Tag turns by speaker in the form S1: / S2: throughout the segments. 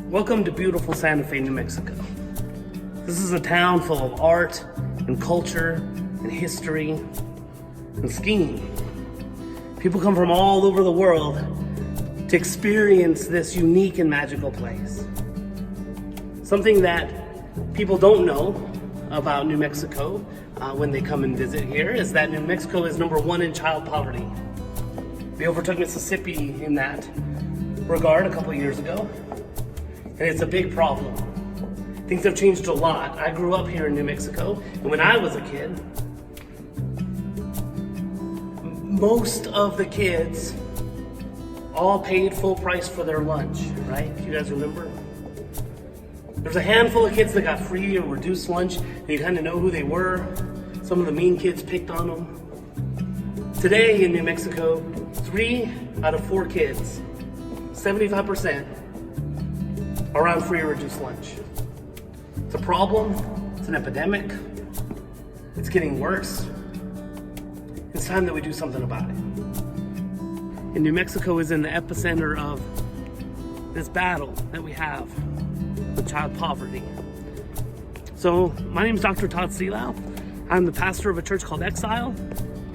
S1: Welcome to beautiful Santa Fe, New Mexico. This is a town full of art and culture and history and skiing. People come from all over the world to experience this unique and magical place. Something that people don't know about New Mexico when they come and visit here is that New Mexico is #1 in child poverty. We overtook Mississippi in that regard a couple of years ago, and it's a big problem. Things have changed a lot. I grew up here in New Mexico, and when I was a kid, most of the kids all paid full price for their lunch, right? You guys remember? There's a handful of kids that got free or reduced lunch, and you kind of know who they were. Some of the mean kids picked on them. Today in New Mexico, 3 out of 4 kids, 75%, are on free or reduced lunch. It's a problem, it's an epidemic, it's getting worse. It's time that we do something about it. And New Mexico is in the epicenter of this battle that we have with child poverty. So my name is Dr. X-ile. I'm the pastor of a church called X-ile,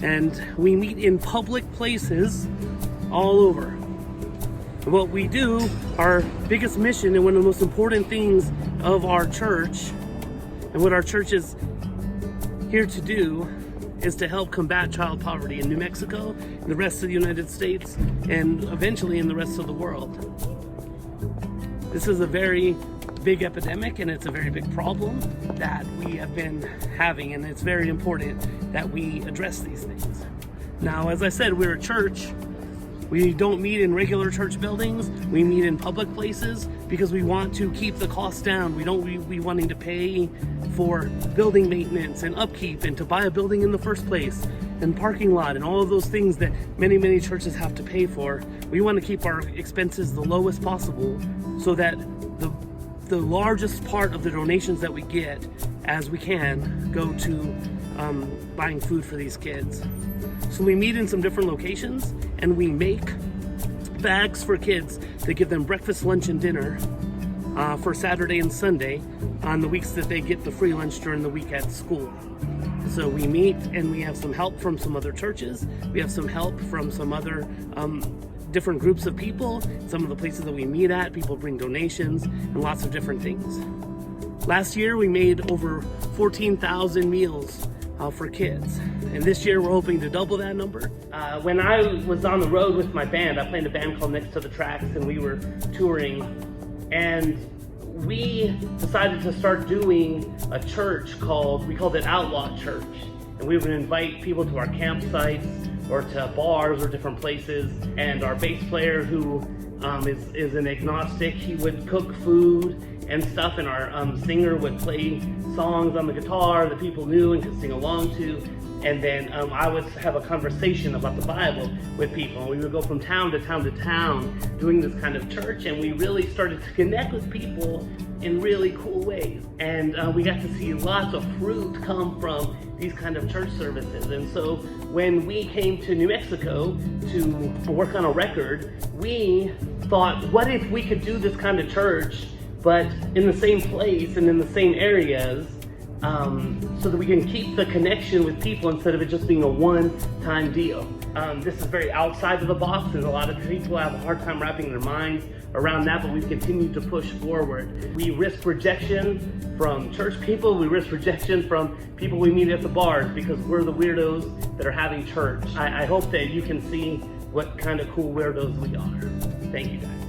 S1: and we meet in public places all over. And what we do, our biggest mission and one of the most important things of our church, and what our church is here to do, is to help combat child poverty in New Mexico, in the rest of the United States, and eventually in the rest of the world. This is a very big epidemic, and it's a very big problem that we have been having, and it's very important that we address these things. Now, as I said, we're a church. We don't meet in regular church buildings. We meet in public places because we want to keep the costs down. We don't be wanting to pay for building maintenance and upkeep and to buy a building in the first place and parking lot and all of those things that many churches have to pay for. We want to keep our expenses the lowest possible so that the largest part of the donations that we get as we can go to buying food for these kids. So we meet in some different locations and we make bags for kids to give them breakfast, lunch, and dinner for Saturday and Sunday on the weeks that they get the free lunch during the week at school. So we meet and we have some help from some other churches. We have some help from some other different groups of people. Some of the places that we meet at, people bring donations and lots of different things. Last year we made over 14,000 meals for kids. And this year we're hoping to double that number. When I was on the road with my band, I played in a band called Next to the Tracks, and we were touring, and we decided to start doing a church we called it Outlaw Church. And we would invite people to our campsites or to bars or different places. And our bass player, who is an agnostic, he would cook food and stuff, and our singer would play songs on the guitar that people knew and could sing along to. And then I would have a conversation about the Bible with people. We would go from town to town to town doing this kind of church, and we really started to connect with people in really cool ways. And we got to see lots of fruit come from these kind of church services. And so when we came to New Mexico to work on a record, we thought, what if we could do this kind of church but in the same place and in the same areas, so that we can keep the connection with people instead of it just being a one-time deal. This is very outside of the box, and a lot of people have a hard time wrapping their minds around that, but we've continued to push forward. We risk rejection from church people, we risk rejection from people we meet at the bars because we're the weirdos that are having church. I hope that you can see what kind of cool weirdos we are. Thank you guys.